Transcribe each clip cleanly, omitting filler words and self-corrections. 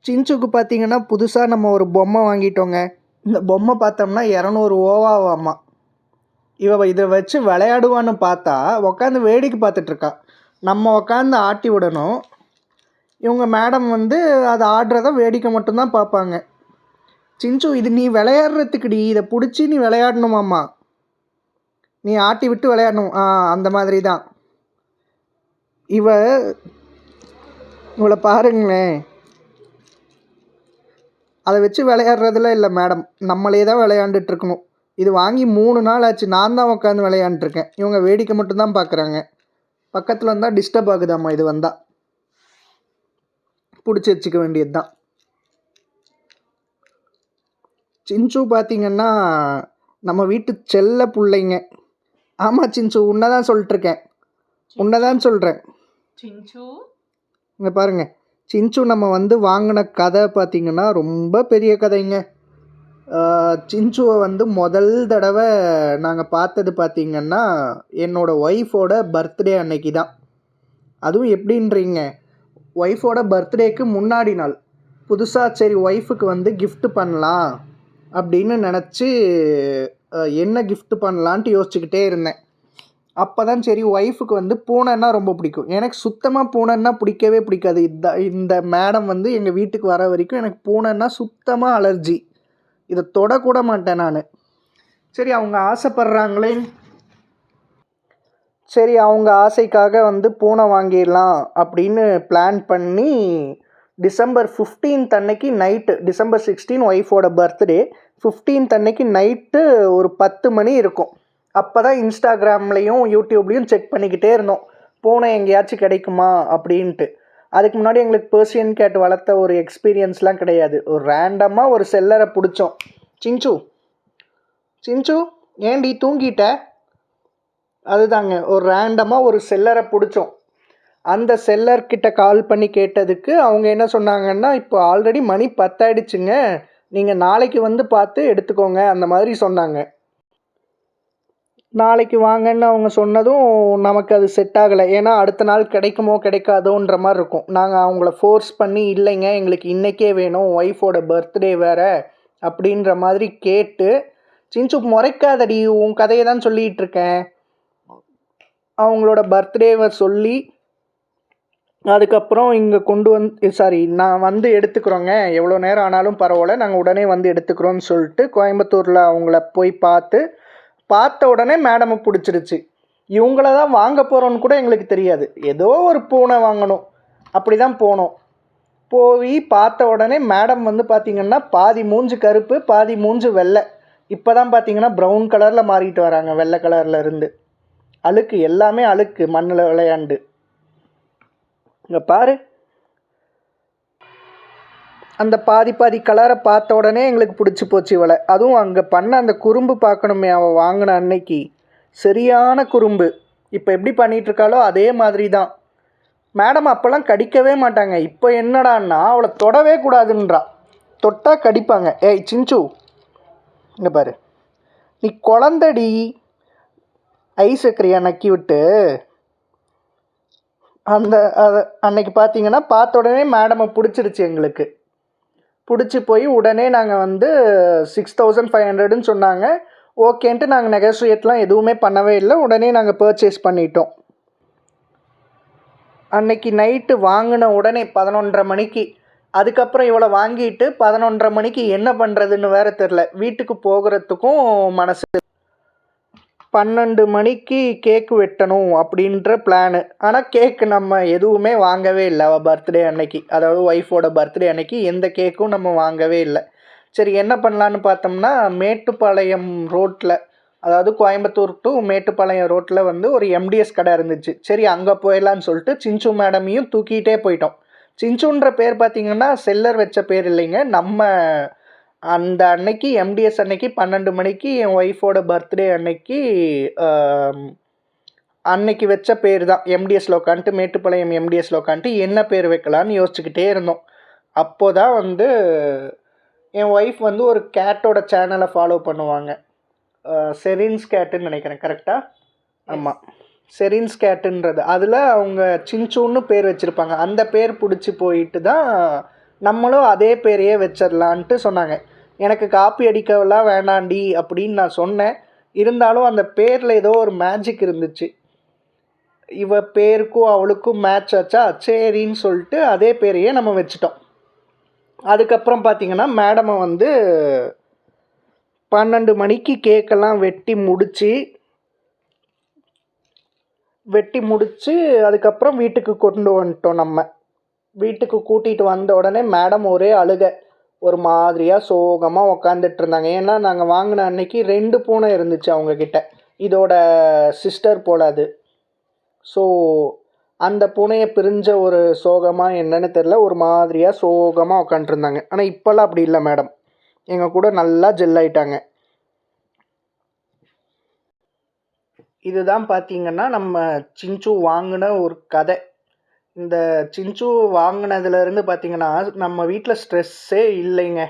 சின்சுக்கு பார்த்தீங்கன்னா, புதுசா நம்ம ஒரு பொம்மை வாங்கிட்டோங்க. இந்த பொம்மை பார்த்தோம்னா 200 ஓவாவாமா. இத வச்சு விளையாடுவான்னு பார்த்தா, உட்காந்து வேடிக்கை பார்த்துட்ருக்கா. நம்ம உட்காந்து ஆட்டி விடணும். இவங்க மேடம் வந்து அத ஆடுறத வேடிக்கை மட்டும் தான் பார்ப்பாங்க. சின்சு இது நீ விளையாடுறதுக்குடி, இத புடிச்சு நீ விளையாடணுமாம்மா. நீ ஆட்டி விட்டு விளையாடணும். அந்த மாதிரி தான். இவள பாருங்களேன். அதை வச்சு விளையாடுறதுல இல்லை மேடம், நம்மளே தான் விளையாண்டுட்டு இருக்கணும். இது வாங்கி 3 நாள் ஆச்சு. நான் தான் உட்காந்து விளையாண்டுருக்கேன். இவங்க வேடிக்கை மட்டும்தான் பார்க்குறாங்க. பக்கத்தில் வந்தால் டிஸ்டர்ப் ஆகுதாம்மா. இது வந்தால் பிடிச்சி வச்சுக்க வேண்டியது தான். சின்சு பார்த்தீங்கன்னா நம்ம வீட்டு செல்ல பிள்ளைங்க. ஆமாம் சின்சு, உன்னதான் சொல்லிட்டுருக்கேன். உன்னதான் சொல்கிறேன். சின்சு இங்கே பாருங்கள். சின்சு நம்ம வந்து வாங்கின கதை பார்த்திங்கன்னா ரொம்ப பெரிய கதைங்க. சின்சுவை வந்து முதல் தடவை நாங்கள் பார்த்தது பார்த்திங்கன்னா என்னோடய ஒய்ஃபோட பர்த்டே அன்னைக்கு தான். அதுவும் எப்படின்றீங்க, ஒய்ஃபோட பர்த்டேக்கு முன்னாடி நாள் புதுசாக சரி ஒய்ஃபுக்கு வந்து கிஃப்ட் பண்ணலாம் அப்படின்னு நினச்சி என்ன கிஃப்ட் பண்ணலான்ட்டு யோசிச்சுக்கிட்டே இருந்தேன். அப்போ தான் சரி ஒய்ஃபுக்கு வந்து பூனைன்னா ரொம்ப பிடிக்கும். எனக்கு சுத்தமாக பூனைன்னா பிடிக்கவே பிடிக்காது. இந்த மேடம் வந்து எங்கள் வீட்டுக்கு வர வரைக்கும் எனக்கு பூனைன்னா சுத்தமாக அலர்ஜி. இதை தொடக்கூட மாட்டேன் நான். சரி அவங்க ஆசைப்படுறாங்களே, சரி அவங்க ஆசைக்காக வந்து பூனை வாங்கிடலாம் அப்படின்னு பிளான் பண்ணி டிசம்பர் 15 அன்னைக்கு நைட்டு, டிசம்பர் 16 ஒய்ஃபோட பர்த்டே, 15 அன்னைக்கு நைட்டு ஒரு 10 மணி இருக்கும். அப்போ தான் இன்ஸ்டாகிராம்லேயும் யூடியூப்லேயும் செக் பண்ணிக்கிட்டே இருந்தோம், பூனை எங்கேயாச்சும் கிடைக்குமா அப்படின்ட்டு. அதுக்கு முன்னாடி எங்களுக்கு பெர்சியன் கேட் வளர்த்த ஒரு எக்ஸ்பீரியன்ஸ்லாம் கிடையாது. ஒரு ரேண்டமாக ஒரு செல்லரை பிடிச்சோம். சின்சு சின்சு ஏன்டி தூங்கிட்ட? அதுதாங்க, ஒரு ரேண்டமாக ஒரு செல்லரை பிடிச்சோம். அந்த செல்லர்கிட்ட கால் பண்ணி கேட்டதுக்கு அவங்க என்ன சொன்னாங்கன்னா, இப்போ ஆல்ரெடி மணி 10 ஆயிடுச்சுங்க, நீங்கள் நாளைக்கு வந்து பார்த்து எடுத்துக்கோங்க அந்த மாதிரி சொன்னாங்க. நாளைக்கு வாங்கன்னு அவங்க சொன்னதும் நமக்கு அது செட் ஆகலை. ஏன்னா அடுத்த நாள் கிடைக்குமோ கிடைக்காதோன்ற மாதிரி இருக்கும். நாங்கள் அவங்கள ஃபோர்ஸ் பண்ணி இல்லைங்க எங்களுக்கு இன்றைக்கே வேணும், ஒய்ஃபோட பர்த்டே வேறு அப்படின்ற மாதிரி கேட்டு, சின்சு முறைக்காதடி, உன் கதையை தான் சொல்லிகிட்டு இருக்கேன். அவங்களோட பர்த்டேவை சொல்லி அதுக்கப்புறம் இங்கே கொண்டு வந்து நான் வந்து எடுத்துக்கிறோங்க, எவ்வளோ நேரம் ஆனாலும் பரவாயில்ல, நாங்கள் உடனே வந்து எடுத்துக்கிறோன்னு சொல்லிட்டு கோயம்புத்தூரில் அவங்கள போய் பார்த்த உடனே மேடமை பிடிச்சிருச்சு. இவங்கள தான் வாங்க போகிறோன்னு கூட எங்களுக்கு தெரியாது. ஏதோ ஒரு பூனை வாங்கணும் அப்படி தான் போனோம். போய் பார்த்த உடனே மேடம் வந்து பார்த்திங்கன்னா பாதி மூஞ்சு கருப்பு பாதி மூஞ்சு வெள்ளை. இப்போ தான் பார்த்திங்கன்னா ப்ரௌன் கலரில் மாறிட்டு வராங்க, வெள்ளை கலரில் இருந்து. அழுக்கு எல்லாமே அழுக்கு, மண்ணில் விளையாண்டு. இங்கே பாரு, அந்த பாதி கலரை பார்த்த உடனே எங்களுக்கு பிடிச்சி போச்சு இவளை. அதுவும் அங்கே பண்ண அந்த குறும்பு பார்க்கணுமே, அவள் வாங்கின அன்னைக்கு சரியான குறும்பு. இப்போ எப்படி பண்ணிகிட்ருக்காளோ அதே மாதிரி தான். மேடம் அப்போல்லாம் கடிக்கவே மாட்டாங்க. இப்போ என்னடான்னா அவளை தொடவே கூடாதுன்றா. தொட்டால் கடிப்பாங்க. ஏய் சின்சு இங்கே பாரு, நீ குழந்தடி, ஐஸ் சக்கரையா நக்கி விட்டு. அன்னைக்கு பார்த்தீங்கன்னா பார்த்த உடனே மேடமை பிடிச்சிருச்சு எங்களுக்கு. பிடிச்சி போய் உடனே நாங்கள் வந்து 6500ன்னு சொன்னாங்க. ஓகேன்ட்டு நாங்கள் நெகோசியேட்லாம் எதுவுமே பண்ணவே இல்லை. உடனே நாங்கள் பர்ச்சேஸ் பண்ணிட்டோம். அன்னைக்கு நைட்டு வாங்கின உடனே 11:30 மணிக்கு. அதுக்கப்புறம் இவளை வாங்கிட்டு 11:30 மணிக்கு என்ன பண்ணுறதுன்னு வேறு தெரில. வீட்டுக்கு போகிறதுக்கும் மனசு. 12 மணிக்கு கேக்கு வெட்டணும் அப்படின்ற பிளானு. ஆனால் கேக்கு நம்ம எதுவுமே வாங்கவே இல்லை அவள் பர்த்டே அன்னைக்கு. அதாவது ஒய்ஃபோட பர்த்டே அன்னைக்கு எந்த கேக்கும் நம்ம வாங்கவே இல்லை. சரி என்ன பண்ணலான்னு பார்த்தோம்னா, மேட்டுப்பாளையம் ரோட்டில், அதாவது கோயம்புத்தூர் டு மேட்டுப்பாளையம் ரோட்டில் வந்து ஒரு எம்டிஎஸ் கடை இருந்துச்சு. சரி அங்கே போயிடலான்னு சொல்லிட்டு சின்சு மேடமையும் தூக்கிட்டே போயிட்டோம். சின்சுன்ற பேர் பார்த்திங்கன்னா செல்லர் வச்ச பேர் இல்லைங்க. நம்ம அந்த அன்னைக்கு எம்டிஎஸ் அன்னைக்கு 12 மணிக்கு என் ஒய்ஃபோட பர்த்டே அன்னைக்கு வச்ச பேர் தான் எம்டிஎஸ்ல உட்காந்துட்டு, மேட்டுப்பாளையம் எம்டிஎஸ்ல உட்காந்துட்டு என்ன பேர் வைக்கலான்னு யோசிச்சுக்கிட்டே இருந்தோம். அப்போ தான் வந்து என் ஒய்ஃப் வந்து ஒரு கேட்டோட சேனலை ஃபாலோ பண்ணுவாங்க. செரின்ஸ் கேட்டுன்னு நினைக்கிறேன், கரெக்டாக? ஆமாம், செரின்ஸ் கேட்டுன்றது. அதில் அவங்க சின்சூன்னு பேர் வச்சுருப்பாங்க. அந்த பேர் பிடிச்சி போயிட்டு தான் நம்மளும் அதே பேரையே வச்சிடலான்ட்டு சொன்னாங்க. எனக்கு காப்பி அடிக்கலாம் வேண்டாண்டி அப்படின்னு நான் சொன்னேன். இருந்தாலும் அந்த பேரில் ஏதோ ஒரு மேஜிக் இருந்துச்சு. இவ பேருக்கும் அவளுக்கும் மேட்ச் ஆச்சா, சரின்னு சொல்லிட்டு அதே பேரையே நம்ம வச்சுட்டோம். அதுக்கப்புறம் பார்த்திங்கன்னா மேடமை வந்து 12 மணிக்கு கேக்கெல்லாம் வெட்டி முடித்து அதுக்கப்புறம் வீட்டுக்கு கொண்டு வந்துட்டோம். நம்ம வீட்டுக்கு கூட்டிகிட்டு வந்த உடனே மேடம் ஒரே அழுகை, ஒரு மாதிரியாக சோகமாக உக்காந்துட்டு இருந்தாங்க. ஏன்னா நாங்கள் வாங்கின அன்னைக்கு 2 பூனை இருந்துச்சு அவங்கக்கிட்ட. இதோட சிஸ்டர் போல் அது. ஸோ அந்த பூனையை பிரிஞ்ச ஒரு சோகமாக என்னன்னு தெரில, ஒரு மாதிரியாக சோகமாக உக்காண்ட்ருந்தாங்க. ஆனால் இப்போல்லாம் அப்படி இல்லை மேடம், எங்கள் கூட நல்லா ஜெல் ஆயிட்டாங்க. இதுதான் பார்த்திங்கன்னா நம்ம சின்சு வாங்கின ஒரு கதை. இந்த சின்சு வாங்கினதுலேருந்து பார்த்திங்கன்னா நம்ம வீட்டில் ஸ்ட்ரெஸ்ஸே இல்லைங்க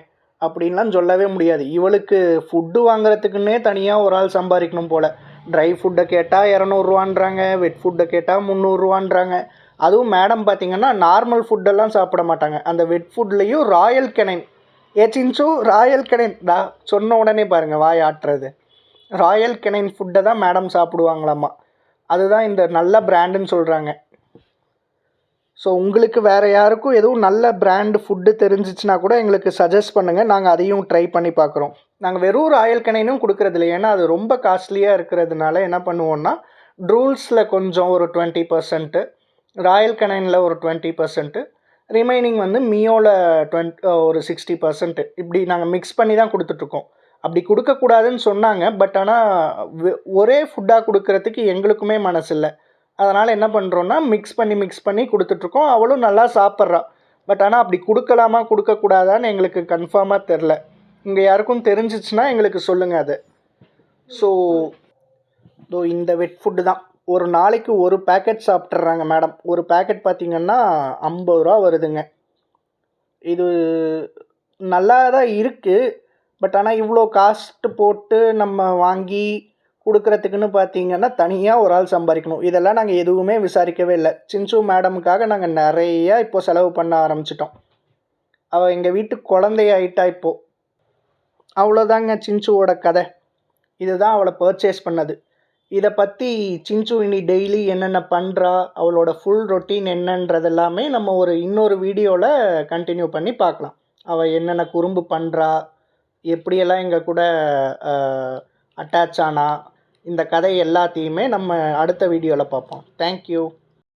அப்படின்லாம் சொல்லவே முடியாது. இவளுக்கு ஃபுட்டு வாங்குறதுக்குன்னே தனியாக ஒரு ஆள் சம்பாதிக்கணும் போல். ட்ரை ஃபுட்டை கேட்டால் 200ரூவான்றாங்க, வெட் ஃபுட்டை கேட்டால் 300ரூவான்றாங்க. அதுவும் மேடம் பார்த்திங்கன்னா நார்மல் ஃபுட்டெல்லாம் சாப்பிட மாட்டாங்க. அந்த வெட் ஃபுட்லேயும் ராயல் கெனைன், சின்சு ராயல் கெனைன் சொன்ன உடனே பாருங்கள் வாய் ஆட்டுறது. ராயல் கெனைன் ஃபுட்டை தான் மேடம் சாப்பிடுவாங்களாம்மா. அதுதான் இந்த நல்ல பிராண்டுன்னு சொல்கிறாங்க. ஸோ உங்களுக்கு வேறு யாருக்கும் எதுவும் நல்ல பிராண்டு ஃபுட்டு தெரிஞ்சிச்சுன்னா கூட எங்களுக்கு சஜஸ்ட் பண்ணுங்கள், நாங்கள் அதையும் ட்ரை பண்ணி பார்க்குறோம். நாங்கள் வெறும் ராயல் கெனைனும் கொடுக்குறதில்ல, ஏன்னா அது ரொம்ப காஸ்ட்லியாக இருக்கிறதுனால என்ன பண்ணுவோன்னா ட்ரூல்ஸில் கொஞ்சம் ஒரு 20%, ராயல் கெனைனில் ஒரு 20%, ரிமைனிங் வந்து மியோவில் ஒரு 60%, இப்படி நாங்கள் மிக்ஸ் பண்ணி தான் கொடுத்துட்ருக்கோம். அப்படி கொடுக்கக்கூடாதுன்னு சொன்னாங்க, பட் ஆனால் ஒரே ஃபுட்டாக கொடுக்கறதுக்கு எங்களுக்குமே மனசு இல்லை. அதனால் என்ன பண்ணுறோன்னா மிக்ஸ் பண்ணி கொடுத்துட்ருக்கோம். அவளும் நல்லா சாப்பிட்றா. பட் ஆனால் அப்படி கொடுக்கலாமா கொடுக்கக்கூடாதான்னு எங்களுக்கு கன்ஃபார்மாக தெரில. இங்கே யாருக்கும் தெரிஞ்சிச்சுன்னா எங்களுக்கு சொல்லுங்கள் அது. ஸோ இந்த வெட் ஃபுட்டு தான் ஒரு நாளைக்கு ஒரு பேக்கெட் சாப்பிட்றாங்க மேடம். ஒரு பேக்கெட் பார்த்திங்கன்னா 50 ரூபா வருதுங்க. இது நல்லா தான் இருக்குது. பட் ஆனால் இவ்வளோ காஸ்ட்டு போட்டு நம்ம வாங்கி கொடுக்குறதுக்குன்னு பார்த்திங்கன்னா தனியாக ஒரு ஆள் சம்பாதிக்கணும். இதெல்லாம் நாங்கள் எதுவுமே விசாரிக்கவே இல்லை. சின்சு மேடமுக்காக நாங்கள் நிறையா இப்போது செலவு பண்ண ஆரம்பிச்சிட்டோம். அவள் எங்கள் வீட்டு குழந்தையாயிட்டா இப்போது. அவ்வளோதாங்க சின்சுவோட கதை. இதுதான் அவளை பர்ச்சேஸ் பண்ணது. இதை பற்றி சின்சு இனி டெய்லி என்னென்ன பண்ணுறா, அவளோட ஃபுல் ரொட்டீன் என்னன்றதெல்லாமே நம்ம இன்னொரு வீடியோவில் கண்டினியூ பண்ணி பார்க்கலாம். அவள் என்னென்ன குறும்பு பண்ணுறா, எப்படியெல்லாம் எங்கள் கூட அட்டாச் ஆனா, இந்த கதை எல்லாத்தையுமே நம்ம அடுத்த வீடியோவில் பார்ப்போம். தேங்க்யூ.